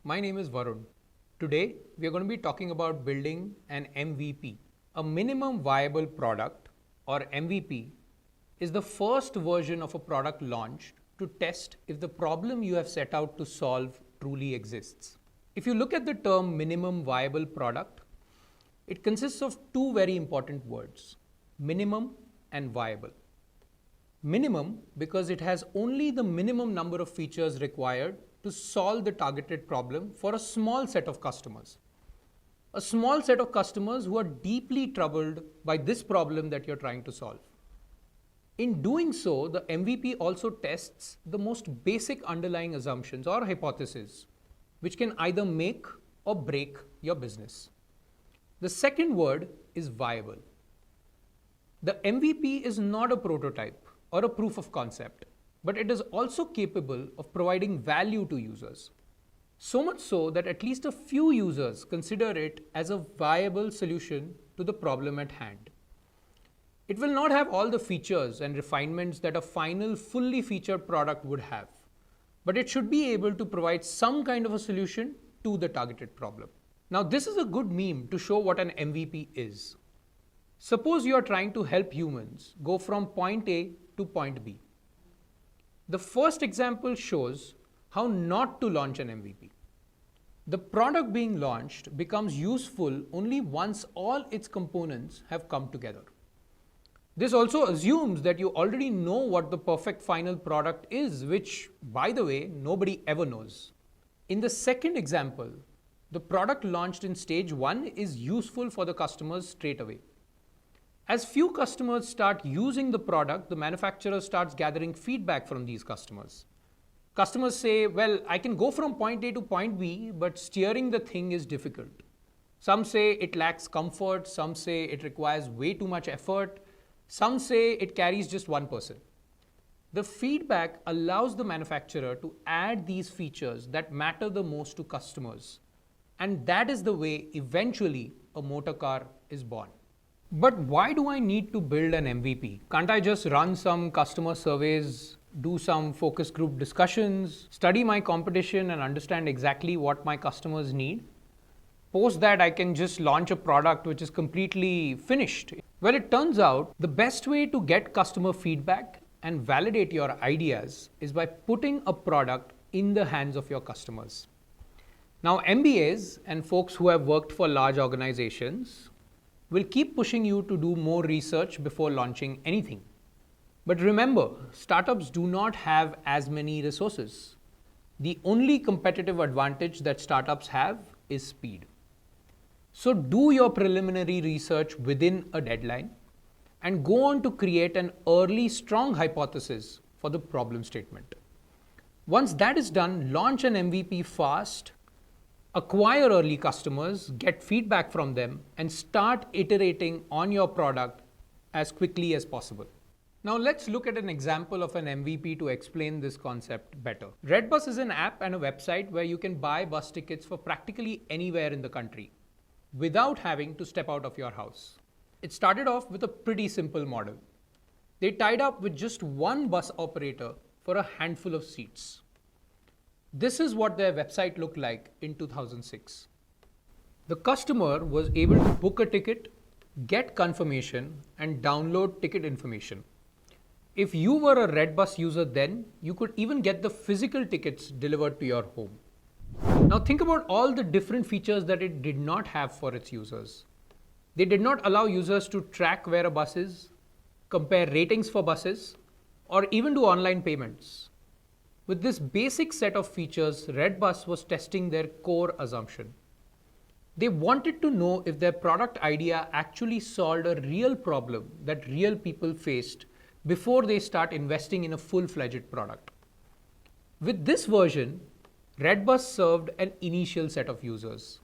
My name is Varun. Today, we are going to be talking about building an MVP. A minimum viable product, or MVP, is the first version of a product launched to test if the problem you have set out to solve truly exists. If you look at the term minimum viable product, it consists of two very important words, minimum and viable. Minimum because it has only the minimum number of features required to solve the targeted problem for a small set of customers. A small set of customers who are deeply troubled by this problem that you're trying to solve. In doing so, the MVP also tests the most basic underlying assumptions or hypotheses, which can either make or break your business. The second word is viable. The MVP is not a prototype or a proof of concept, but it is also capable of providing value to users. So much so that at least a few users consider it as a viable solution to the problem at hand. It will not have all the features and refinements that a final fully featured product would have, but it should be able to provide some kind of a solution to the targeted problem. Now, this is a good meme to show what an MVP is. Suppose you are trying to help humans go from point A to point B. The first example shows how not to launch an MVP. The product being launched becomes useful only once all its components have come together. This also assumes that you already know what the perfect final product is, which, by the way, nobody ever knows. In the second example, the product launched in stage 1 is useful for the customers straight away. As few customers start using the product, the manufacturer starts gathering feedback from these customers. Customers say, well, I can go from point A to point B, but steering the thing is difficult. Some say it lacks comfort, some say it requires way too much effort, some say it carries just one person. The feedback allows the manufacturer to add these features that matter the most to customers. And that is the way eventually a motor car is born. But why do I need to build an MVP? Can't I just run some customer surveys, do some focus group discussions, study my competition and understand exactly what my customers need? Post that, I can just launch a product which is completely finished. Well, it turns out the best way to get customer feedback and validate your ideas is by putting a product in the hands of your customers. Now, MBAs and folks who have worked for large organizations will keep pushing you to do more research before launching anything. But remember, startups do not have as many resources. The only competitive advantage that startups have is speed. So do your preliminary research within a deadline and go on to create an early strong hypothesis for the problem statement. Once that is done, launch an MVP fast, acquire early customers, get feedback from them, and start iterating on your product as quickly as possible. Now let's look at an example of an MVP to explain this concept better. RedBus is an app and a website where you can buy bus tickets for practically anywhere in the country without having to step out of your house. It started off with a pretty simple model. They tied up with just one bus operator for a handful of seats. This is what their website looked like in 2006. The customer was able to book a ticket, get confirmation, and download ticket information. If you were a RedBus user then, you could even get the physical tickets delivered to your home. Now think about all the different features that it did not have for its users. They did not allow users to track where a bus is, compare ratings for buses, or even do online payments. With this basic set of features, RedBus was testing their core assumption. They wanted to know if their product idea actually solved a real problem that real people faced before they start investing in a full-fledged product. With this version, RedBus served an initial set of users.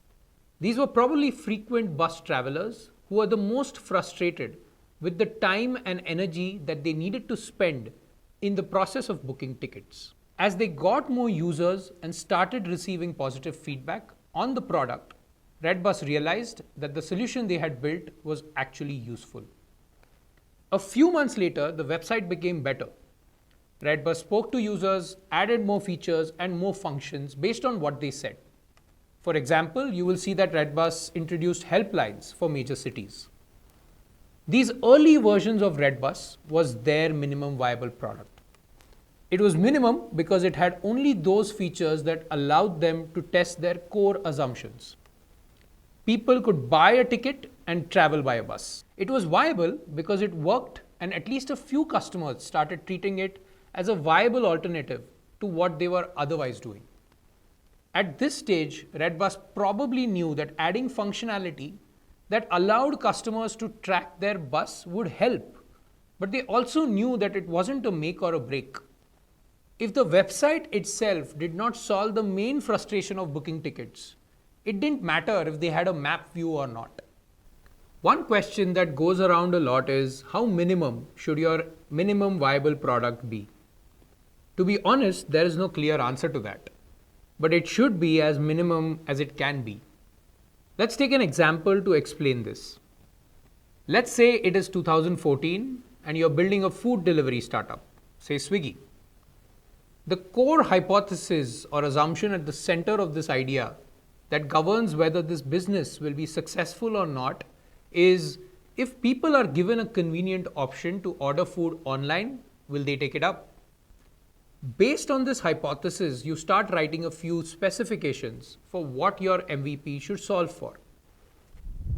These were probably frequent bus travelers who were the most frustrated with the time and energy that they needed to spend in the process of booking tickets. As they got more users and started receiving positive feedback on the product, RedBus realized that the solution they had built was actually useful. A few months later, the website became better. RedBus spoke to users, added more features and more functions based on what they said. For example, you will see that RedBus introduced helplines for major cities. These early versions of RedBus was their minimum viable product. It was minimum because it had only those features that allowed them to test their core assumptions. People could buy a ticket and travel by a bus. It was viable because it worked and at least a few customers started treating it as a viable alternative to what they were otherwise doing. At this stage, RedBus probably knew that adding functionality that allowed customers to track their bus would help, but they also knew that it wasn't a make or a break. If the website itself did not solve the main frustration of booking tickets, it didn't matter if they had a map view or not. One question that goes around a lot is how minimum should your minimum viable product be? To be honest, there is no clear answer to that, but it should be as minimum as it can be. Let's take an example to explain this. Let's say it is 2014 and you're building a food delivery startup, say Swiggy. The core hypothesis or assumption at the center of this idea that governs whether this business will be successful or not is if people are given a convenient option to order food online, will they take it up? Based on this hypothesis, you start writing a few specifications for what your MVP should solve for.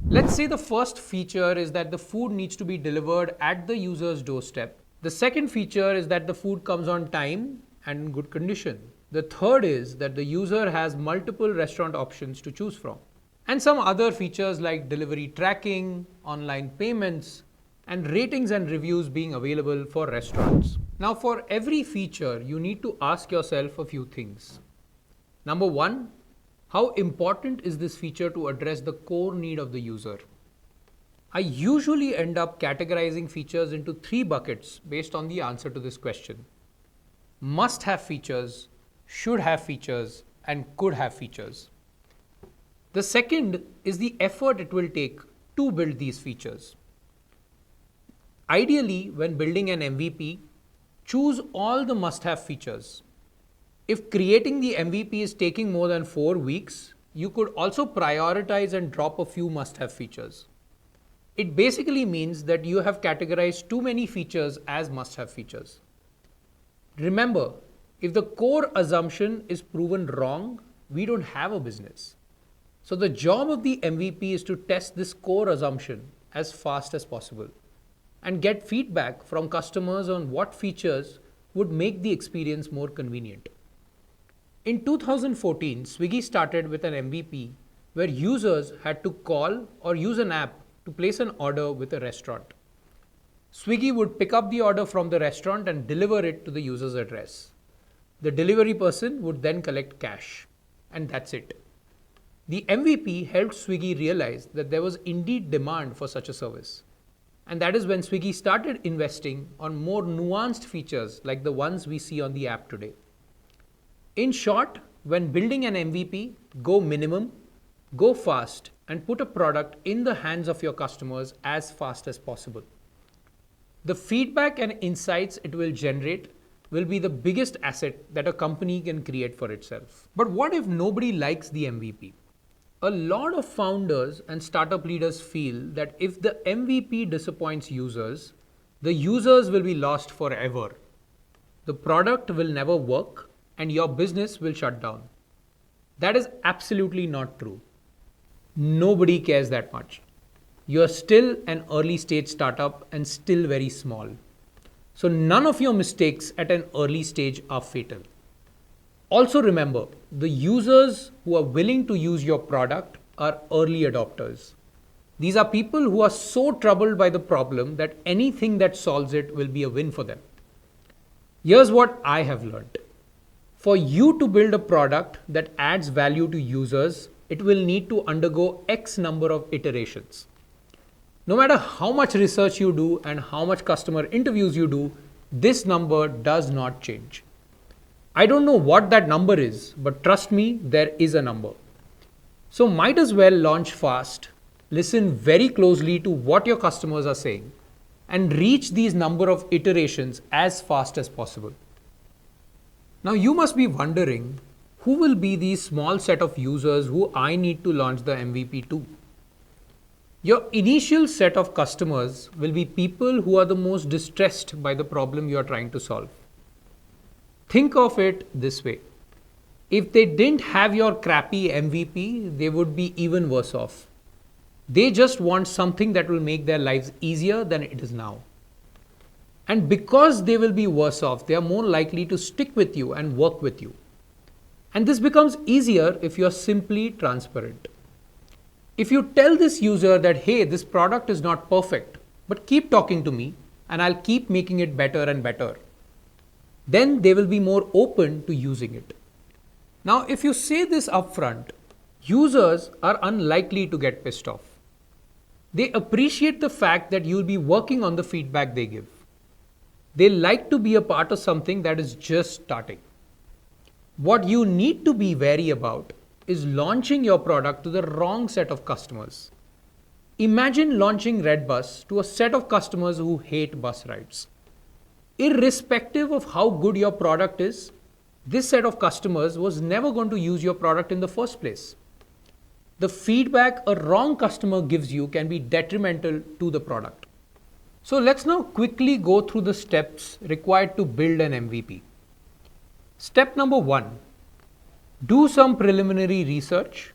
Let's say the first feature is that the food needs to be delivered at the user's doorstep. The second feature is that the food comes on time and in good condition. The third is that the user has multiple restaurant options to choose from. And some other features like delivery tracking, online payments, and ratings and reviews being available for restaurants. Now, for every feature, you need to ask yourself a few things. Number one, how important is this feature to address the core need of the user? I usually end up categorizing features into 3 buckets based on the answer to this question. Must have features, should have features, and could have features. The second is the effort it will take to build these features. Ideally, when building an MVP, choose all the must-have features. If creating the MVP is taking more than 4 weeks, you could also prioritize and drop a few must-have features. It basically means that you have categorized too many features as must-have features. Remember, if the core assumption is proven wrong, we don't have a business. So the job of the MVP is to test this core assumption as fast as possible and get feedback from customers on what features would make the experience more convenient. In 2014, Swiggy started with an MVP where users had to call or use an app to place an order with a restaurant. Swiggy would pick up the order from the restaurant and deliver it to the user's address. The delivery person would then collect cash, and that's it. The MVP helped Swiggy realize that there was indeed demand for such a service. And that is when Swiggy started investing on more nuanced features like the ones we see on the app today. In short, when building an MVP, go minimum, go fast, and put a product in the hands of your customers as fast as possible. The feedback and insights it will generate will be the biggest asset that a company can create for itself. But what if nobody likes the MVP? A lot of founders and startup leaders feel that if the MVP disappoints users, the users will be lost forever. The product will never work and your business will shut down. That is absolutely not true. Nobody cares that much. You are still an early stage startup and still very small. So none of your mistakes at an early stage are fatal. Also remember, the users who are willing to use your product are early adopters. These are people who are so troubled by the problem that anything that solves it will be a win for them. Here's what I have learned. For you to build a product that adds value to users, it will need to undergo X number of iterations. No matter how much research you do and how much customer interviews you do, this number does not change. I don't know what that number is, but trust me, there is a number. So might as well launch fast, listen very closely to what your customers are saying, and reach these number of iterations as fast as possible. Now you must be wondering, Who will be these small set of users who I need to launch the MVP to? Your initial set of customers will be people who are the most distressed by the problem you are trying to solve. Think of it this way. If they didn't have your crappy MVP, they would be even worse off. They just want something that will make their lives easier than it is now. And because they will be worse off, they are more likely to stick with you and work with you. And this becomes easier if you are simply transparent. If you tell this user that, hey, this product is not perfect, but keep talking to me and I'll keep making it better and better, then they will be more open to using it. Now, if you say this upfront, users are unlikely to get pissed off. They appreciate the fact that you'll be working on the feedback they give. They like to be a part of something that is just starting. What you need to be wary about is launching your product to the wrong set of customers. Imagine launching RedBus to a set of customers who hate bus rides. Irrespective of how good your product is, this set of customers was never going to use your product in the first place. The feedback a wrong customer gives you can be detrimental to the product. So let's now quickly go through the steps required to build an MVP. Step number 1, do some preliminary research,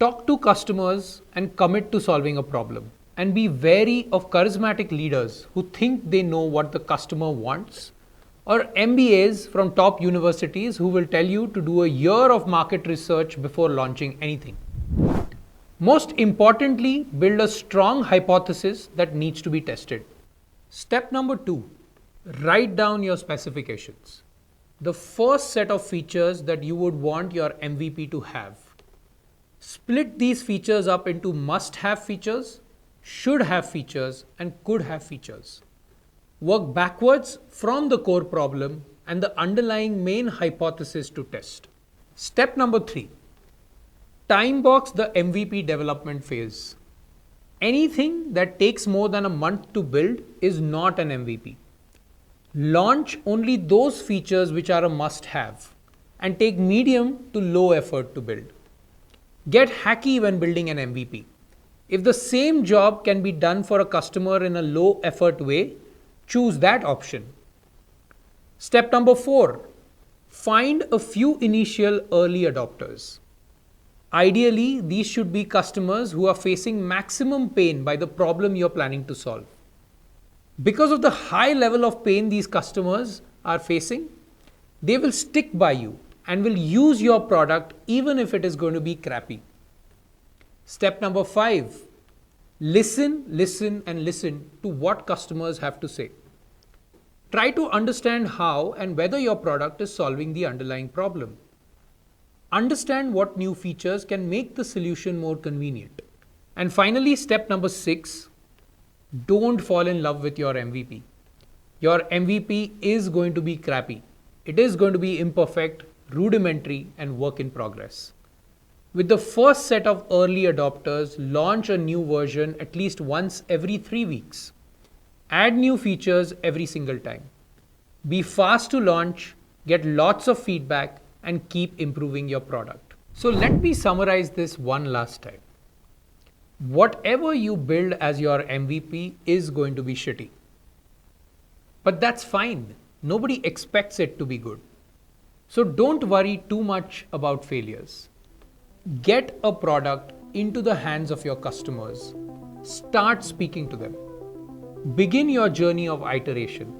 talk to customers and commit to solving a problem. And be wary of charismatic leaders who think they know what the customer wants, or MBAs from top universities who will tell you to do a year of market research before launching anything. Most importantly, build a strong hypothesis that needs to be tested. Step number 2, write down your specifications. The first set of features that you would want your MVP to have. Split these features up into must-have features, should-have features, and could-have features. Work backwards from the core problem and the underlying main hypothesis to test. Step number 3, time box the MVP development phase. Anything that takes more than a month to build is not an MVP. Launch only those features which are a must-have and take medium to low effort to build. Get hacky when building an MVP. If the same job can be done for a customer in a low effort way, choose that option. Step number 4, find a few initial early adopters. Ideally, these should be customers who are facing maximum pain by the problem you're planning to solve. Because of the high level of pain these customers are facing, they will stick by you and will use your product even if it is going to be crappy. Step number 5, listen to what customers have to say. Try to understand how and whether your product is solving the underlying problem. Understand what new features can make the solution more convenient. And finally, step number 6, don't fall in love with your MVP. Your MVP is going to be crappy. It is going to be imperfect, rudimentary, and work in progress. With the first set of early adopters, launch a new version at least once every 3 weeks. Add new features every single time. Be fast to launch, get lots of feedback, and keep improving your product. So let me summarize this one last time. Whatever you build as your MVP is going to be shitty. But that's fine. Nobody expects it to be good. So don't worry too much about failures. Get a product into the hands of your customers. Start speaking to them. Begin your journey of iteration.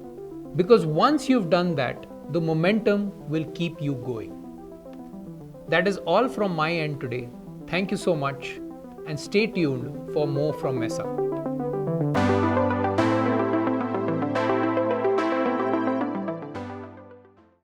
Because once you've done that, the momentum will keep you going. That is all from my end today. Thank you so much and stay tuned for more from Mesa.